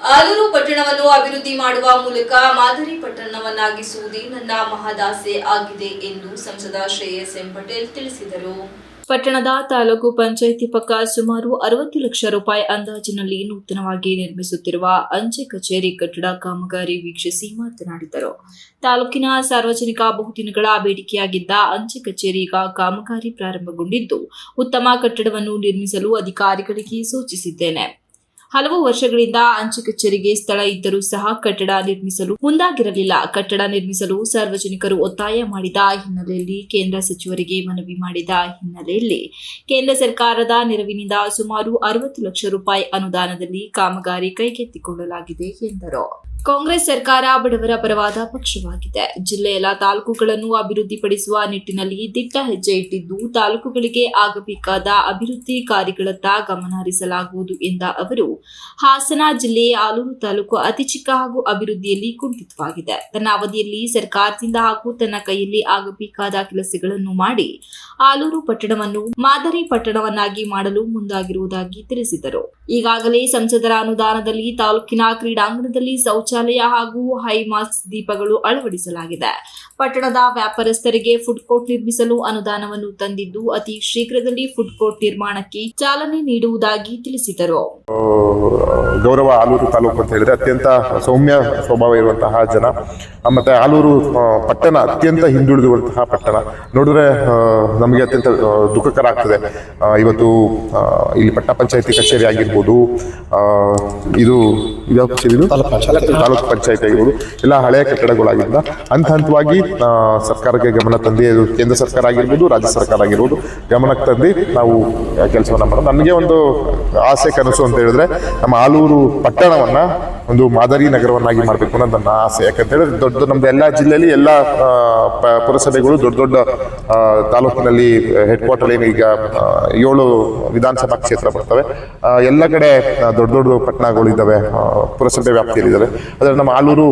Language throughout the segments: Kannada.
ಆಲೂರು ಪಟ್ಟಣವನ್ನು ಅಭಿವೃದ್ಧಿ ಮಾಡುವ ಮೂಲಕ ಮಾದರಿ ಪಟ್ಟಣವನ್ನಾಗಿಸುವುದೇ ನನ್ನ ಮಹದಾಸೆ ಆಗಿದೆ ಎಂದು ಸಂಸದ ಶ್ರೇಯಸ್ ಎಂ ಪಟೇಲ್ ತಿಳಿಸಿದರು. ಪಟ್ಟಣದ ತಾಲೂಕು ಪಂಚಾಯಿತಿ ಪಕ್ಕ ಸುಮಾರು 60 ಲಕ್ಷ ರೂಪಾಯಿ ಅಂದಾಜಿನಲ್ಲಿ ನೂತನವಾಗಿ ನಿರ್ಮಿಸುತ್ತಿರುವ ಅಂಚೆ ಕಚೇರಿ ಕಟ್ಟಡ ಕಾಮಗಾರಿ ವೀಕ್ಷಿಸಿ ಮಾತನಾಡಿದರು. ತಾಲೂಕಿನ ಸಾರ್ವಜನಿಕ ಬಹುದಿನಗಳ ಬೇಡಿಕೆಯಾಗಿದ್ದ ಅಂಚೆ ಕಚೇರಿ ಈಗ ಕಾಮಗಾರಿ ಪ್ರಾರಂಭಗೊಂಡಿದ್ದು, ಉತ್ತಮ ಕಟ್ಟಡವನ್ನು ನಿರ್ಮಿಸಲು ಅಧಿಕಾರಿಗಳಿಗೆ ಸೂಚಿಸಿದ್ದೇನೆ. ಹಲವು ವರ್ಷಗಳಿಂದ ಅಂಚೆ ಕಚೇರಿಗೆ ಸ್ಥಳ ಇದ್ದರೂ ಸಹ ಕಟ್ಟಡ ನಿರ್ಮಿಸಲು ಮುಂದಾಗಿರಲಿಲ್ಲ. ಕಟ್ಟಡ ನಿರ್ಮಿಸಲು ಸಾರ್ವಜನಿಕರು ಒತ್ತಾಯ ಮಾಡಿದ ಹಿನ್ನೆಲೆಯಲ್ಲಿ ಕೇಂದ್ರ ಸಚಿವರಿಗೆ ಮನವಿ ಮಾಡಿದ ಹಿನ್ನೆಲೆಯಲ್ಲಿ ಕೇಂದ್ರ ಸರ್ಕಾರದ ನೆರವಿನಿಂದ ಸುಮಾರು 60 ಲಕ್ಷ ರೂಪಾಯಿ ಅನುದಾನದಲ್ಲಿ ಕಾಮಗಾರಿ ಕೈಗೆತ್ತಿಕೊಳ್ಳಲಾಗಿದೆ ಎಂದರು. ಕಾಂಗ್ರೆಸ್ ಸರ್ಕಾರ ಬಡವರ ಪರವಾದ ಪಕ್ಷವಾಗಿದೆ. ಜಿಲ್ಲೆಯ ಎಲ್ಲ ತಾಲೂಕುಗಳನ್ನು ಅಭಿವೃದ್ಧಿಪಡಿಸುವ ನಿಟ್ಟಿನಲ್ಲಿ ದಿಟ್ಟ ಹೆಜ್ಜೆ ಇಟ್ಟಿದ್ದು, ತಾಲೂಕುಗಳಿಗೆ ಆಗಬೇಕಾದ ಅಭಿವೃದ್ಧಿ ಕಾರ್ಯಗಳತ್ತ ಗಮನ ಹರಿಸಲಾಗುವುದು ಎಂದ ಅವರು, ಹಾಸನ ಜಿಲ್ಲೆಯ ಆಲೂರು ತಾಲೂಕು ಅತಿ ಚಿಕ್ಕ ಹಾಗೂ ಅಭಿವೃದ್ಧಿಯಲ್ಲಿ ಕುಂಠಿತವಾಗಿದೆ. ತನ್ನ ಅವಧಿಯಲ್ಲಿ ಸರ್ಕಾರದಿಂದ ಹಾಗೂ ತನ್ನ ಕೈಯಲ್ಲಿ ಆಗಬೇಕಾದ ಕೆಲಸಗಳನ್ನು ಮಾಡಿ ಆಲೂರು ಪಟ್ಟಣವನ್ನು ಮಾದರಿ ಪಟ್ಟಣವನ್ನಾಗಿ ಮಾಡಲು ಮುಂದಾಗಿರುವುದಾಗಿ ತಿಳಿಸಿದರು. ಈಗಾಗಲೇ ಸಂಸದರ ಅನುದಾನದಲ್ಲಿ ತಾಲೂಕಿನ ಕ್ರೀಡಾಂಗಣದಲ್ಲಿ ಶೌಚಾಲಯ ಹಾಗೂ ಹೈಮಾಸ್ಟ್ ದೀಪಗಳು ಅಳವಡಿಸಲಾಗಿದೆ. ಪಟ್ಟಣದ ವ್ಯಾಪಾರಸ್ಥರಿಗೆ ಫುಡ್ ಕೋರ್ಟ್ ನಿರ್ಮಿಸಲು ಅನುದಾನವನ್ನು ತಂದಿದ್ದು, ಅತಿ ಶೀಘ್ರದಲ್ಲಿ ಫುಡ್ ಕೋರ್ಟ್ ನಿರ್ಮಾಣಕ್ಕೆ ಚಾಲನೆ ನೀಡುವುದಾಗಿ ತಿಳಿಸಿದರು. ಗೌರವ ಆಲೂರು ತಾಲೂಕು ಅಂತ ಹೇಳಿದ್ರೆ ಅತ್ಯಂತ ಸೌಮ್ಯ ಸ್ವಭಾವ ಇರುವಂತಹ ಜನ, ಮತ್ತೆ ಆಲೂರು ಪಟ್ಟಣ ಅತ್ಯಂತ ಹಿಂದುಳಿದಿರುವಂತಹ ಪಟ್ಟಣ. ನೋಡಿದ್ರೆ ನಮಗೆ ಅತ್ಯಂತ ದುಃಖಕರ ಆಗ್ತದೆ. ಇವತ್ತು ಇಲ್ಲಿ ಪಟ್ಟಣ ಪಂಚಾಯತಿ ಕಚೇರಿ ಆಗಿರ್ಬೋದು, ಇದು ತಾಲೂಕು ಪಂಚಾಯತಿ ಆಗಿರ್ಬೋದು, ಎಲ್ಲ ಹಳೆಯ ಕಟ್ಟಡಗಳಾಗಿದ್ದ ಹಂತ ಹಂತವಾಗಿ ಸರ್ಕಾರಕ್ಕೆ ಗಮನ ತಂದು, ಕೇಂದ್ರ ಸರ್ಕಾರ ಆಗಿರ್ಬೋದು, ರಾಜ್ಯ ಸರ್ಕಾರ ಆಗಿರ್ಬೋದು, ಗಮನಕ್ಕೆ ತಂದು ನಾವು ಕೆಲಸವನ್ನ ಮಾಡೋದು. ನನಗೆ ಒಂದು ಆಸೆ ಕನಸು ಅಂತ ಹೇಳಿದ್ರೆ ನಮ್ಮ ಆಲೂರು ಪಟ್ಟಣವನ್ನ ಒಂದು ಮಾದರಿ ನಗರವನ್ನಾಗಿ ಮಾಡಬೇಕು ಅನ್ನೋದು ನನ್ನ ಆಸೆ. ಯಾಕಂತ ಹೇಳಿದ್ರೆ ದೊಡ್ಡ ನಮ್ದು ಎಲ್ಲ ಜಿಲ್ಲೆಯಲ್ಲಿ ಎಲ್ಲ ಪುರಸಭೆಗಳು ದೊಡ್ಡ ದೊಡ್ಡ ತಾಲೂಕಿನಲ್ಲಿ ಹೆಡ್ ಕ್ವಾರ್ಟರ್ ಏನು ಈಗ 7 ವಿಧಾನಸಭಾ ಕ್ಷೇತ್ರ ಬರ್ತವೆ. ಎಲ್ಲ ಕಡೆ ದೊಡ್ಡ ದೊಡ್ಡ ಪಟ್ಟಣಗಳು ಇದ್ದಾವೆ, ಪುರಸಭೆ ವ್ಯಾಪ್ತಿಯಲ್ಲಿ ಇದ್ದಾವೆ. ಆದರೆ ನಮ್ಮ ಆಲೂರು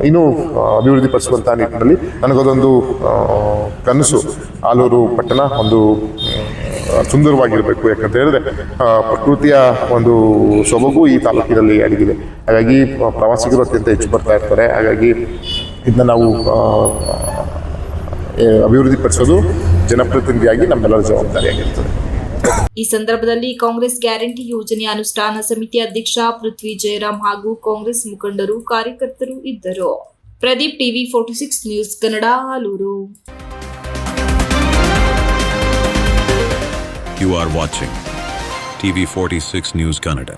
ಇನ್ನೂ ಅಭಿವೃದ್ಧಿ ಪಡಿಸುವಂತಹ ನಿಟ್ಟಿನಲ್ಲಿ ನನಗದೊಂದು ಕನಸು. ಆಲೂರು ಪಟ್ಟಣ ಒಂದು ಸುಂದರವಾಗಿರಬೇಕು. ಯಾಕಂತ ಹೇಳಿದ್ರೆ ಪ್ರಕೃತಿಯ ಒಂದು ಸೊಬಗು ಈ ತಾಲೂಕಿನಲ್ಲಿ ಅಡಗಿದೆ. ಹಾಗಾಗಿ ಪ್ರವಾಸಿಗರು ಅತ್ಯಂತ ಹೆಚ್ಚು ಬರ್ತಾ ಇರ್ತಾರೆ. ಹಾಗಾಗಿ ಇದನ್ನ ನಾವು ಅಭಿವೃದ್ಧಿಪಡಿಸೋದು ಜನಪ್ರತಿನಿಧಿಯಾಗಿ ನಮ್ಮೆಲ್ಲರ ಜವಾಬ್ದಾರಿಯಾಗಿರ್ತದೆ. ಈ ಸಂದರ್ಭದಲ್ಲಿ ಕಾಂಗ್ರೆಸ್ ಗ್ಯಾರಂಟಿ ಯೋಜನೆ ಅನುಷ್ಠಾನ ಸಮಿತಿ ಅಧ್ಯಕ್ಷ ಪೃಥ್ವಿ ಜಯರಾಮ್ ಹಾಗೂ ಕಾಂಗ್ರೆಸ್ ಮುಖಂಡರು, ಕಾರ್ಯಕರ್ತರು ಇದ್ದರು. Pradeep, TV 46 news Kannada, Alur. You are watching TV 46 News Kannada.